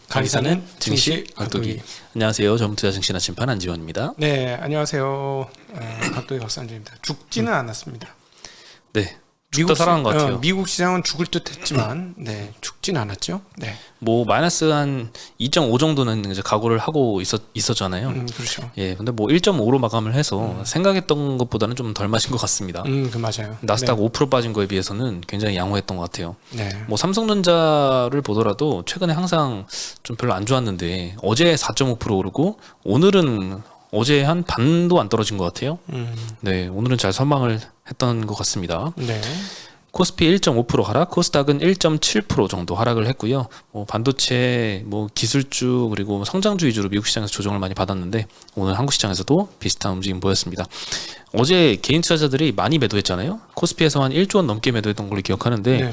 강의사는 증시 각도기. 안녕하세요. 전투자 증시 나침반 안지원입니다. 네, 안녕하세요. 각도기 박상준입니다. 죽지는 않았습니다. 네, 죽다 살아난 것 같아요. 미국 시장은 죽을 듯했지만, 네, 죽지는 않았죠. 네, 뭐 마이너스 한 2.5 정도는 이제 각오를 하고 있었잖아요. 그렇죠. 예, 근데 뭐 1.5로 마감을 해서 생각했던 것보다는 좀 덜 마신 것 같습니다. 그 맞아요. 나스닥 네. 5% 빠진 거에 비해서는 굉장히 양호했던 것 같아요. 네, 뭐 삼성전자를 보더라도 최근에 항상 좀 별로 안 좋았는데 어제 4.5% 오르고 오늘은 어제 한 반도 안 떨어진 것 같아요. 네, 오늘은 잘 선방을 했던 것 같습니다. 네, 코스피 1.5% 하락, 코스닥은 1.7% 정도 하락을 했고요. 뭐 반도체, 뭐 기술주 그리고 성장주 위주로 미국 시장에서 조정을 많이 받았는데 오늘 한국 시장에서도 비슷한 움직임 보였습니다. 어제 개인 투자자들이 많이 매도했잖아요. 코스피에서 한 1조 원 넘게 매도했던 걸로 기억하는데 네.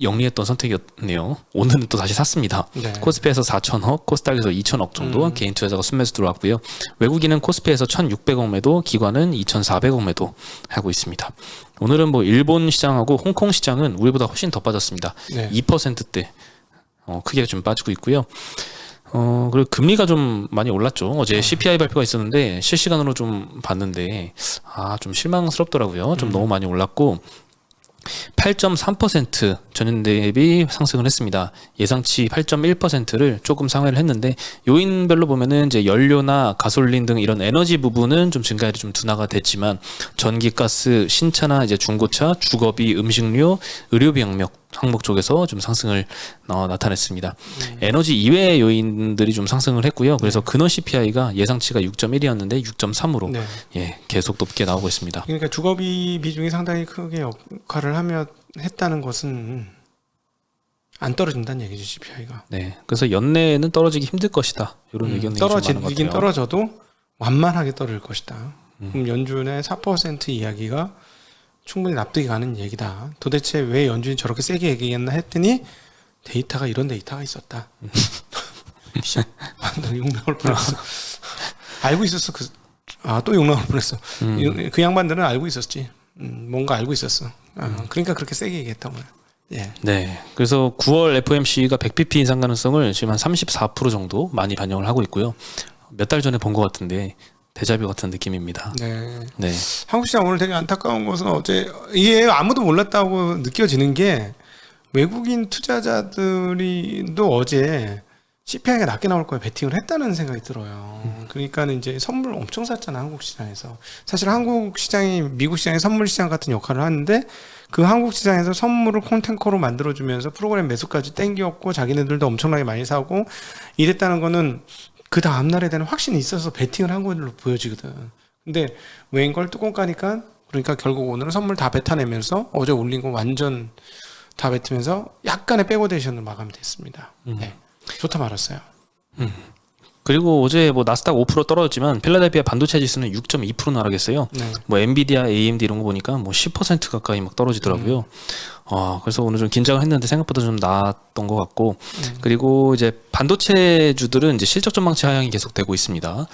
영리했던 선택이었네요. 오늘은 또 다시 샀습니다. 네. 코스피에서 4천억, 코스닥에서 2천억 정도 개인 투자자가 순매수 들어왔고요. 외국인은 코스피에서 1,600억 매도, 기관은 2,400억 매도 하고 있습니다. 오늘은 뭐 일본 시장하고 홍콩 시장은 우리보다 훨씬 더 빠졌습니다. 네. 2%대 크게 좀 빠지고 있고요. 그리고 금리가 좀 많이 올랐죠. 어제 CPI 발표가 있었는데 실시간으로 좀 봤는데 좀 실망스럽더라고요. 좀 너무 많이 올랐고 8.3% 전년 대비 상승을 했습니다. 예상치 8.1%를 조금 상회를 했는데 요인별로 보면은 이제 연료나 가솔린 등 이런 에너지 부분은 좀 증가율이 좀 둔화가 됐지만 전기, 가스, 신차나 이제 중고차, 주거비, 음식료, 의료비 항목 쪽에서 좀 상승을 나타냈습니다. 에너지 이외의 요인들이 좀 상승을 했고요. 그래서 근원 CPI가 예상치가 6.1이었는데 6.3으로 네. 예, 계속 높게 나오고 있습니다. 그러니까 주거비 비중이 상당히 크게 역할을 했다는 것은 안 떨어진다는 얘기죠, CPI가. 네, 그래서 연내에는 떨어지기 힘들 것이다. 이런 의견이 좀 많은 것 떨어지긴 같아요. 떨어져도 완만하게 떨어질 것이다. 그럼 연준의 4% 이야기가 충분히 납득이 가는 얘기다. 도대체 왜 연준이 저렇게 세게 얘기했나 했더니 데이터가 이런 데이터가 있었다. 욕 나올 뻔했어. 알고 있었어. 또 욕 나올 뻔했어. 그 양반들은 알고 있었지. 뭔가 알고 있었어. 그러니까 그렇게 세게 얘기했던 거예요. 예. 네, 그래서 9월 FOMC가 100bp 인상 가능성을 지금 한 34% 정도 많이 반영을 하고 있고요. 몇 달 전에 본 것 같은데 데자뷰 같은 느낌입니다. 네. 네. 한국 시장 오늘 되게 안타까운 것은 어제 이게 아무도 몰랐다고 느껴지는 게 외국인 투자자들이도 어제 CPI가 낮게 나올 거에 베팅을 했다는 생각이 들어요. 그러니까 이제 선물 엄청 샀잖아, 한국 시장에서. 사실 한국 시장이 미국 시장의 선물 시장 같은 역할을 하는데 그 한국 시장에서 선물을 콘탱커로 만들어주면서 프로그램 매수까지 땡겼고 자기네들도 엄청나게 많이 사고 이랬다는 거는 그 다음날에 대한 확신이 있어서 베팅을 한 걸로 보여지거든. 근데 웬걸 뚜껑 까니까 그러니까 결국 오늘은 선물 다 뱉어내면서 어제 올린 거 완전 다 뱉으면서 약간의 백오데이션으로 마감됐습니다. 네. 좋다 말았어요. 그리고 어제 뭐 나스닥 5% 떨어졌지만 필라델피아 반도체 지수는 6.2% 하락했어요. 네. 뭐 엔비디아, AMD 이런 거 보니까 뭐 10% 가까이 막 떨어지더라고요. 그래서 오늘 좀 긴장을 했는데 생각보다 좀 나았던 것 같고, 그리고 이제 반도체주들은 이제 실적 전망치 하향이 계속되고 있습니다.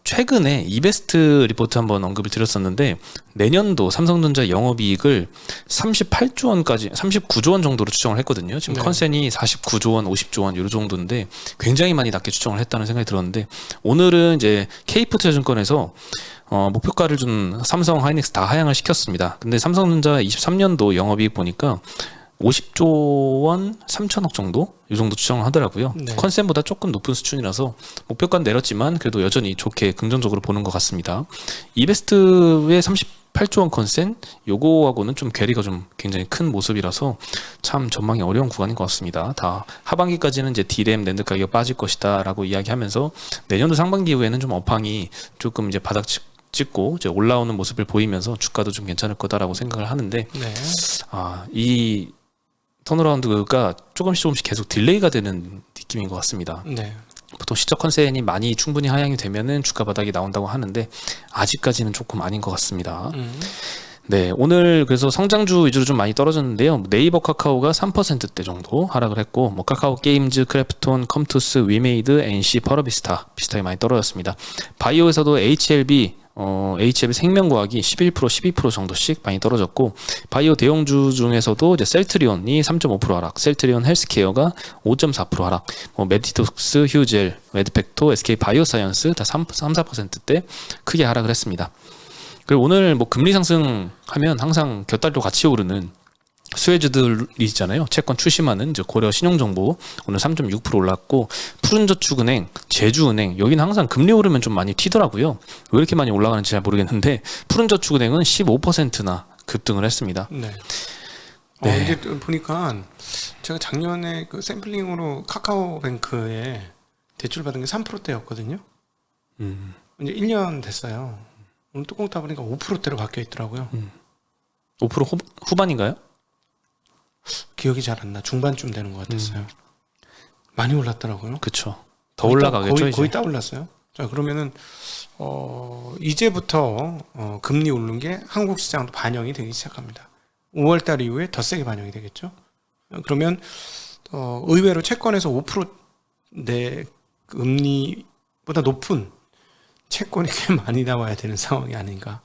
최근에 이베스트 리포트 한번 언급을 드렸었는데 내년도 삼성전자 영업이익을 38조 원까지 39조 원 정도로 추정을 했거든요. 지금 네. 컨센이 49조 원, 50조 원 이 정도인데 굉장히 많이 낮게 추정을 했다는 생각이 들었는데 오늘은 이제 K포트증권에서 목표가를 좀 삼성, 하이닉스 다 하향을 시켰습니다. 근데 삼성전자 23년도 영업이익 보니까 50조 원 3천억 정도? 이 정도 추정을 하더라고요. 네. 컨센보다 조금 높은 수준이라서 목표가는 내렸지만 그래도 여전히 좋게 긍정적으로 보는 것 같습니다. 이베스트의 38조 원 컨센 요거하고는 좀 괴리가 좀 굉장히 큰 모습이라서 참 전망이 어려운 구간인 것 같습니다. 다 하반기까지는 이제 D램 낸드 가격 빠질 것이다라고 이야기하면서 내년도 상반기 이후에는 좀 업황이 조금 이제 바닥 찍고 이제 올라오는 모습을 보이면서 주가도 좀 괜찮을 거다라고 생각을 하는데 네. 이 턴어라운드가 조금씩 계속 딜레이가 되는 느낌인 것 같습니다. 네. 보통 시적 컨센이 많이 충분히 하향이 되면은 주가 바닥이 나온다고 하는데 아직까지는 조금 아닌 것 같습니다. 네, 오늘 그래서 성장주 위주로 좀 많이 떨어졌는데요. 네이버 카카오가 3%대 정도 하락을 했고, 뭐 카카오 게임즈, 크래프톤, 컴투스, 위메이드, NC, 퍼러비스타 비슷하게 많이 떨어졌습니다. 바이오에서도 HLB HF의 생명과학이 11%, 12% 정도씩 많이 떨어졌고 바이오 대형주 중에서도 이제 셀트리온이 3.5% 하락, 셀트리온 헬스케어가 5.4% 하락, 메디톡스, 휴젤, 메드팩토, SK 바이오사이언스 다 3, 4%대 크게 하락을 했습니다. 그리고 오늘 금리 상승하면 항상 곁다리로 같이 오르는 수혜주들이 있잖아요. 채권 추심하는 고려 신용정보 오늘 3.6% 올랐고 푸른저축은행, 제주은행 여기는 항상 금리 오르면 좀 많이 튀더라고요. 왜 이렇게 많이 올라가는지 잘 모르겠는데 푸른저축은행은 15%나 급등을 했습니다. 네. 네. 이제 보니까 제가 작년에 그 샘플링으로 카카오뱅크에 대출 받은 게 3%대였거든요. 이제 1년 됐어요. 오늘 뚜껑 따보니까 5%대로 바뀌어 있더라고요. 5% 후반인가요? 기억이 잘 안 나. 중반쯤 되는 것 같았어요. 많이 올랐더라고요. 그쵸. 더 올라가겠죠. 거의 다 올랐어요. 자, 그러면은 이제부터 금리 오르는 게 한국 시장도 반영이 되기 시작합니다. 5월달 이후에 더 세게 반영이 되겠죠. 그러면 의외로 채권에서 5%내 금리보다 높은 채권이 꽤 많이 나와야 되는 상황이 아닌가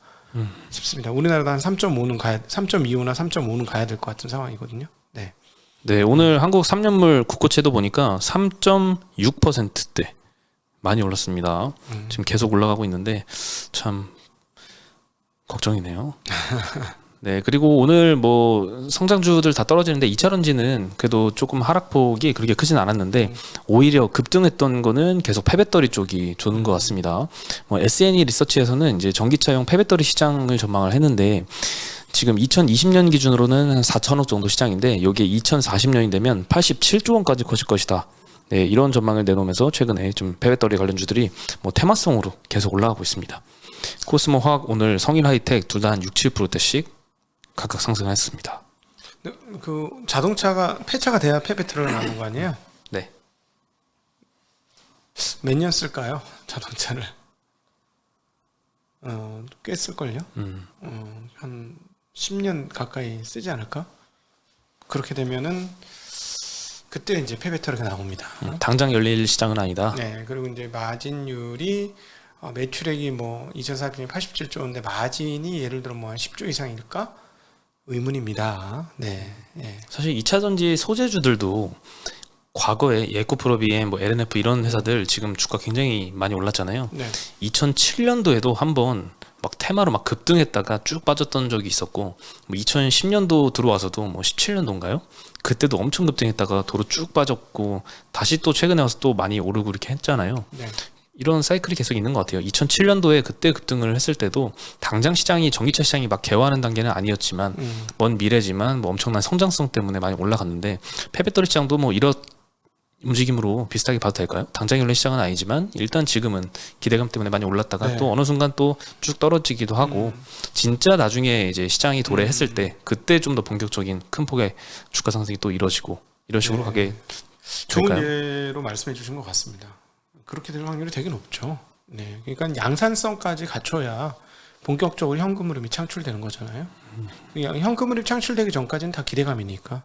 싶습니다. 우리나라도 한 3.25나 3.5는 가야 될 것 같은 상황이거든요. 네. 네, 오늘 한국 3년물 국고채도 보니까 3.6%대 많이 올랐습니다. 지금 계속 올라가고 있는데 참 걱정이네요. 네, 그리고 오늘 성장주들 다 떨어지는데 2차전지는 그래도 조금 하락폭이 그렇게 크진 않았는데 오히려 급등했던 거는 계속 폐배터리 쪽이 좋은 것 같습니다. SNE 리서치에서는 이제 전기차용 폐배터리 시장을 전망을 했는데 지금 2020년 기준으로는 한 4천억 정도 시장인데 이게 2040년이 되면 87조 원까지 커질 것이다. 네, 이런 전망을 내놓으면서 최근에 좀 폐배터리 관련주들이 테마성으로 계속 올라가고 있습니다. 코스모 화학 오늘 성일 하이텍 둘 다 한 6, 7%대씩 각각 상승했습니다. 그 자동차가 폐차가 돼야 폐배터리가 나오는 거 아니에요? 네. 몇 년 쓸까요? 자동차를 꽤 쓸걸요? 한 10년 가까이 쓰지 않을까? 그렇게 되면은 그때 이제 폐배터리가 나옵니다. 당장 열릴 시장은 아니다. 네, 그리고 이제 마진율이 매출액이 2040년에 87조인데 마진이 예를 들어 한 10조 이상일까? 의문입니다. 네. 네. 사실 2차전지 소재주들도 과거에 예코프로비엠, LNF 이런 회사들 지금 주가 굉장히 많이 올랐잖아요. 네. 2007년도에도 한번 테마로 급등했다가 쭉 빠졌던 적이 있었고 2010년도 들어와서도 17년도인가요? 그때도 엄청 급등했다가 도로 쭉 빠졌고 다시 또 최근에 와서 또 많이 오르고 이렇게 했잖아요. 네. 이런 사이클이 계속 있는 것 같아요. 2007년도에 그때 급등을 했을 때도 당장 시장이 전기차 시장이 개화하는 단계는 아니었지만 먼 미래지만 엄청난 성장성 때문에 많이 올라갔는데 폐배터리 시장도 이런 움직임으로 비슷하게 봐도 될까요? 당장 열린 시장은 아니지만 일단 지금은 기대감 때문에 많이 올랐다가 네. 또 어느 순간 또 쭉 떨어지기도 하고 진짜 나중에 이제 시장이 도래했을 때 그때 좀 더 본격적인 큰 폭의 주가 상승이 또 이뤄지고 이런 식으로 네. 가게 좋은 될까요? 예로 말씀해 주신 것 같습니다. 그렇게 될 확률이 되게 높죠. 네, 그러니까 양산성까지 갖춰야 본격적으로 현금 흐름이 창출되는 거잖아요. 현금 흐름이 창출되기 전까지는 다 기대감이니까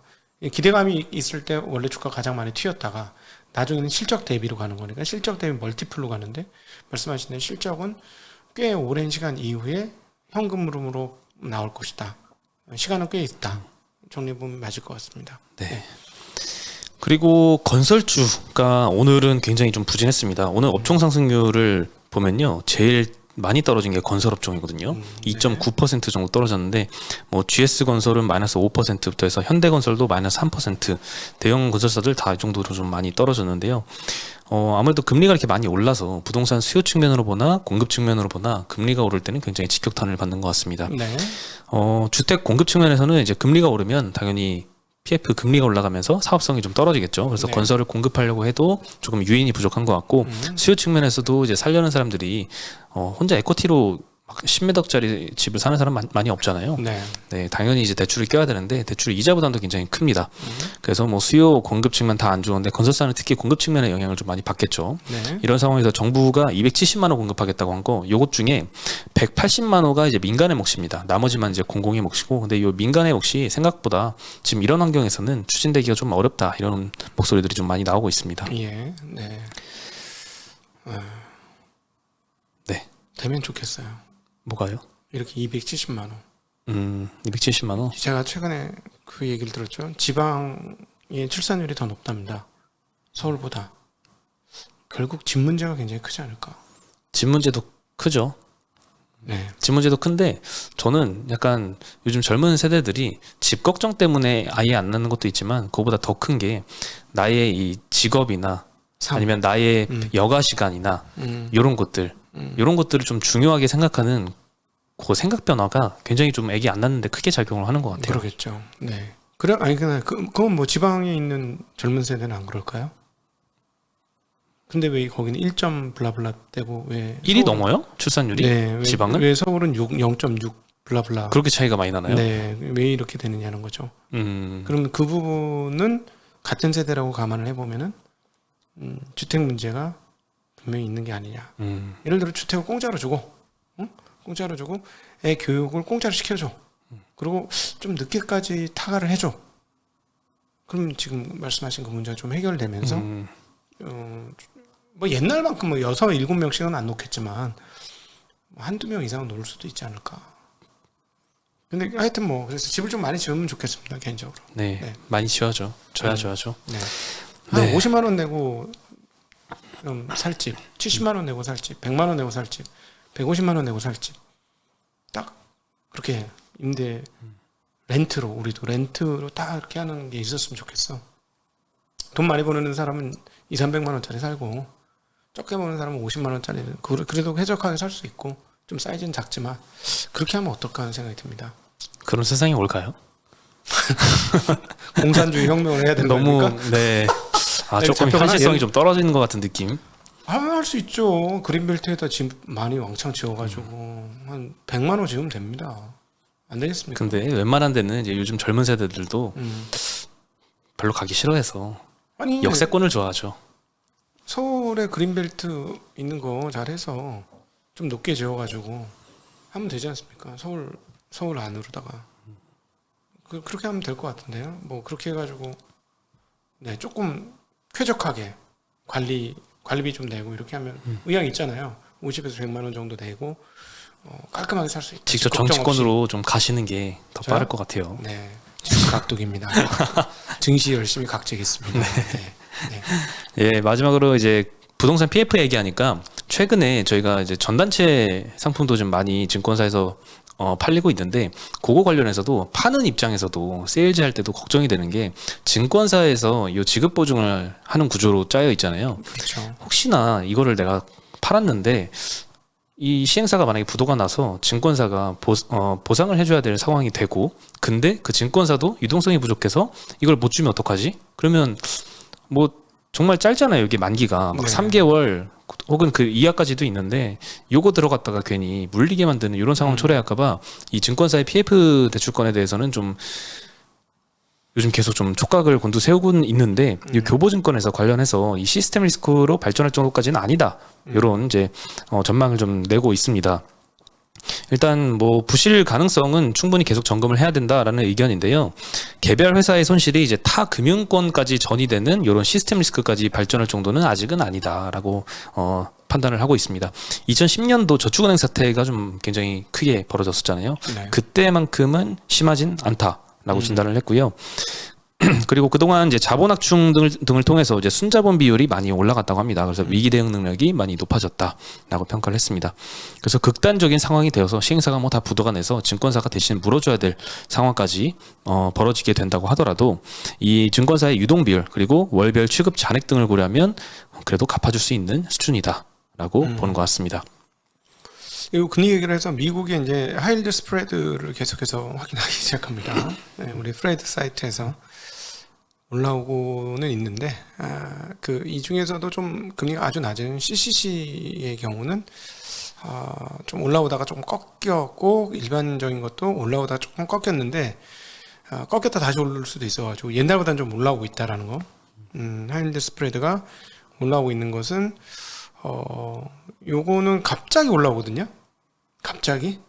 기대감이 있을 때 원래 주가가 가장 많이 튀었다가 나중에는 실적 대비로 가는 거니까 실적 대비 멀티플로 가는데 말씀하신 대로 실적은 꽤 오랜 시간 이후에 현금 흐름으로 나올 것이다. 시간은 꽤 있다. 정리해보면 맞을 것 같습니다. 네. 그리고 건설주가 오늘은 굉장히 좀 부진했습니다. 오늘 업종 상승률을 보면요, 제일 많이 떨어진 게 건설업종이거든요. 2.9% 정도 떨어졌는데 GS건설은 마이너스 5%부터 해서 현대건설도 마이너스 3%, 대형 건설사들 다 이 정도로 좀 많이 떨어졌는데요. 아무래도 금리가 이렇게 많이 올라서 부동산 수요 측면으로 보나 공급 측면으로 보나 금리가 오를 때는 굉장히 직격탄을 받는 것 같습니다. 네. 주택 공급 측면에서는 이제 금리가 오르면 당연히 PF 금리가 올라가면서 사업성이 좀 떨어지겠죠. 그래서 네. 건설을 공급하려고 해도 조금 유인이 부족한 것 같고 수요 측면에서도 이제 살려는 사람들이 혼자 에코티로 막 10매덕짜리 집을 사는 사람 많이 없잖아요. 네. 네, 당연히 이제 대출을 껴야 되는데 대출 이자 부담도 굉장히 큽니다. 그래서 수요 공급 측면 다 안 좋은데 건설사는 특히 공급 측면의 영향을 좀 많이 받겠죠. 네. 이런 상황에서 정부가 270만 호 공급하겠다고 한 거, 요것 중에 180만 호가 이제 민간의 몫입니다. 나머지만 이제 공공의 몫이고, 근데 요 민간의 몫이 생각보다 지금 이런 환경에서는 추진되기가 좀 어렵다 이런 목소리들이 좀 많이 나오고 있습니다. 예. 네. 네. 되면 좋겠어요. 뭐가요? 이렇게 270만 원. 270만 원. 제가 최근에 그 얘기를 들었죠. 지방의 출산율이 더 높답니다. 서울보다. 결국 집 문제가 굉장히 크지 않을까. 집 문제도 크죠. 네. 집 문제도 큰데 저는 약간 요즘 젊은 세대들이 집 걱정 때문에 아예 안 낳는 것도 있지만 그거보다 더 큰 게 나의 이 직업이나 삶. 아니면 나의 여가 시간이나 이런 것들 이런 것들을 좀 중요하게 생각하는 그 생각 변화가 굉장히 좀 애기 안 낳는데 크게 작용을 하는 것 같아요. 그러겠죠. 네. 그래 아니 그건 뭐 지방에 있는 젊은 세대는 안 그럴까요? 근데 왜 거기는 1점 블라블라 떼고 왜 1이 넘어요? 출산율이? 네, 왜, 지방은? 왜 서울은 0.6 블라블라. 그렇게 차이가 많이 나나요? 네. 왜 이렇게 되느냐는 거죠. 그러면 그 부분은 같은 세대라고 감안을 해보면은 주택 문제가 분명히 있는 게 아니냐. 예를 들어 주택을 공짜로 주고, 응? 공짜로 주고 애 교육을 공짜로 시켜줘. 그리고 좀 늦게까지 타가를 해줘. 그럼 지금 말씀하신 그 문제가 좀 해결되면서 뭐 옛날만큼 뭐 6, 7명씩은 안 놓겠지만 한두 명 이상은 놓을 수도 있지 않을까. 근데 하여튼 뭐 그래서 집을 좀 많이 지으면 좋겠습니다, 개인적으로. 네, 네. 많이 지어야죠. 줘야죠. 네. 한 네. 50만 원 내고 살 집, 70만 원 내고 살 집, 100만 원 내고 살 집, 150만 원 내고 살 집. 딱 그렇게 임대 렌트로 우리도 렌트로 딱 이렇게 하는 게 있었으면 좋겠어. 돈 많이 버는 사람은 2, 300만 원짜리 살고 적게 버는 사람은 50만 원짜리 그래도 쾌적하게 살 수 있고 좀 사이즈는 작지만 그렇게 하면 어떨까 하는 생각이 듭니다. 그런 세상이 올까요? 공산주의 혁명을 해야 되는 너무 겁니까? 네. 아 아니, 조금 잠깐만, 현실성이 좀 떨어지는 것 같은 느낌. 하면 할 수 있죠. 그린벨트에다 집 많이 왕창 지어가지고 한 100만 원 지으면 됩니다. 안 되겠습니까? 근데 웬만한 데는 이제 요즘 젊은 세대들도 별로 가기 싫어해서 아니 역세권을 좋아하죠. 서울에 그린벨트 있는 거 잘해서 좀 높게 지어가지고 하면 되지 않습니까? 서울 안으로다가 그렇게 하면 될 것 같은데요. 뭐 그렇게 해가지고 네 조금 쾌적하게 관리비 좀 내고 이렇게 하면 의향 있잖아요. 50에서 100만 원 정도 내고 깔끔하게 살 수 있다. 직접 걱정 없이. 정치권으로 좀 가시는 게 더 저요? 빠를 것 같아요. 네, 즉각독입니다. 증시 열심히 각제겠습니다. 네. 네. 예, 마지막으로 이제 부동산 PF 얘기하니까 최근에 저희가 이제 전단체 상품도 좀 많이 증권사에서 팔리고 있는데 그거 관련해서도 파는 입장에서도 세일즈 할 때도 걱정이 되는 게 증권사에서 이 지급 보증을 하는 구조로 짜여 있잖아요. 그렇죠. 혹시나 이거를 내가 팔았는데 이 시행사가 만약에 부도가 나서 증권사가 보상을 해줘야 될 상황이 되고 근데 그 증권사도 유동성이 부족해서 이걸 못 주면 어떡하지? 그러면 뭐 정말 짧잖아요. 이게 만기가 막 네. 3개월 혹은 그 이하까지도 있는데 요거 들어갔다가 괜히 물리게 만드는 이런 상황 초래할까봐 이 증권사의 PF 대출권에 대해서는 좀 요즘 계속 좀 촉각을 곤두세우고는 있는데 이 교보증권에서 관련해서 이 시스템 리스크로 발전할 정도까지는 아니다. 이런 이제 전망을 좀 내고 있습니다. 일단 뭐 부실 가능성은 충분히 계속 점검을 해야 된다라는 의견인데요. 개별 회사의 손실이 이제 타 금융권까지 전이되는 이런 시스템 리스크까지 발전할 정도는 아직은 아니다라고 판단을 하고 있습니다. 2010년도 저축은행 사태가 좀 굉장히 크게 벌어졌었잖아요. 네. 그때만큼은 심하진 않다라고 진단을 했고요. 그리고 그동안 이제 자본 확충 등을 통해서 이제 순자본 비율이 많이 올라갔다고 합니다. 그래서 위기 대응 능력이 많이 높아졌다라고 평가를 했습니다. 그래서 극단적인 상황이 되어서 시행사가 뭐 다 부도가 내서 증권사가 대신 물어줘야 될 상황까지 벌어지게 된다고 하더라도 이 증권사의 유동 비율 그리고 월별 취급 잔액 등을 고려하면 그래도 갚아줄 수 있는 수준이다라고 보는 것 같습니다. 그리고 금리 얘기를 해서 미국의 이제 하이힐드 스프레드를 계속해서 확인하기 시작합니다. 네, 우리 프레드 사이트에서 올라오고는 있는데 그 이 중에서도 좀 금리가 아주 낮은 CCC의 경우는 좀 올라오다가 조금 꺾였고 일반적인 것도 올라오다가 조금 꺾였는데 꺾였다 다시 오를 수도 있어가지고 옛날보다는 좀 올라오고 있다라는 거. 하이힐드 스프레드가 올라오고 있는 것은 요거는 갑자기 올라오거든요. 갑자기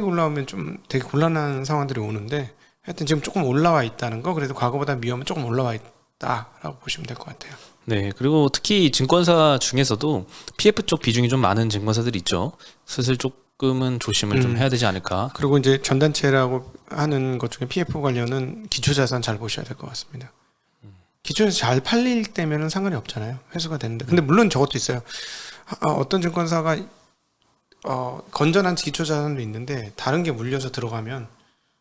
올라오면 좀 되게 곤란한 상황들이 오는데 하여튼 지금 조금 올라와 있다는 거. 그래도 과거보다 위험은 조금 올라와 있다라고 보시면 될 것 같아요. 네, 그리고 특히 증권사 중에서도 PF 쪽 비중이 좀 많은 증권사들이 있죠. 슬슬 조금은 조심을 좀 해야 되지 않을까. 그리고 이제 전단체라고 하는 것 중에 PF 관련은 기초자산 잘 보셔야 될 것 같습니다. 기초자산 잘 팔릴 때면은 상관이 없잖아요. 회수가 되는데. 근데 물론 저것도 있어요. 어떤 증권사가 건전한 기초자산도 있는데 다른 게 물려서 들어가면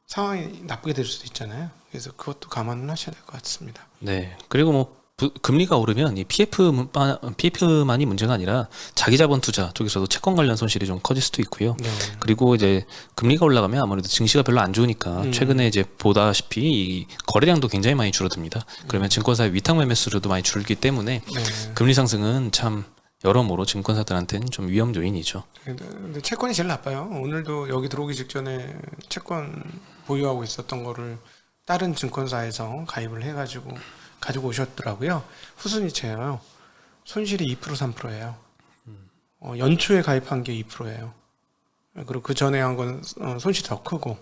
상황이 나쁘게 될 수도 있잖아요. 그래서 그것도 감안을 하셔야 될 것 같습니다. 네. 그리고 뭐 금리가 오르면 이 PF만이 문제가 아니라 자기 자본 투자 쪽에서도 채권 관련 손실이 좀 커질 수도 있고요. 네. 그리고 이제 금리가 올라가면 아무래도 증시가 별로 안 좋으니까 최근에 이제 보다시피 이 거래량도 굉장히 많이 줄어듭니다. 그러면 증권사의 위탁 매매 수수료도 많이 줄기 때문에 네. 금리 상승은 참 여러모로 증권사들한테는 좀 위험 요인이죠. 근데 채권이 제일 나빠요. 오늘도 여기 들어오기 직전에 채권 보유하고 있었던 거를 다른 증권사에서 가입을 해가지고 가지고 오셨더라고요. 후순위채예요. 손실이 2% 3%예요. 연초에 가입한 게 2%예요. 그리고 그 전에 한 건 손실이 더 크고.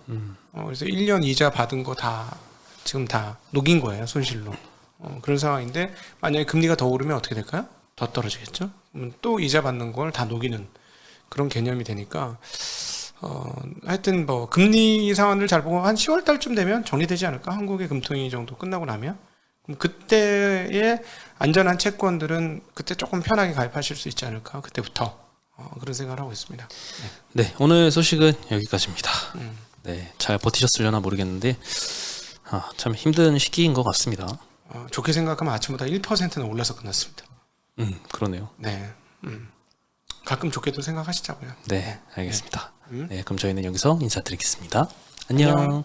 그래서 1년 이자 받은 거 다 지금 다 녹인 거예요. 손실로. 그런 상황인데 만약에 금리가 더 오르면 어떻게 될까요? 더 떨어지겠죠. 또 이자 받는 걸 다 녹이는 그런 개념이 되니까 하여튼 뭐 금리 상황을 잘 보고 한 10월 달쯤 되면 정리되지 않을까? 한국의 금통위 정도 끝나고 나면. 그럼 그때의 안전한 채권들은 그때 조금 편하게 가입하실 수 있지 않을까? 그때부터 그런 생각을 하고 있습니다. 네, 오늘 소식은 여기까지입니다. 네, 잘 버티셨으려나 모르겠는데 참 힘든 시기인 것 같습니다. 좋게 생각하면 아침보다 1%는 올라서 끝났습니다. 그러네요. 네. 가끔 좋게도 생각하시자고요. 네, 알겠습니다. 네, 그럼 저희는 여기서 인사드리겠습니다. 안녕.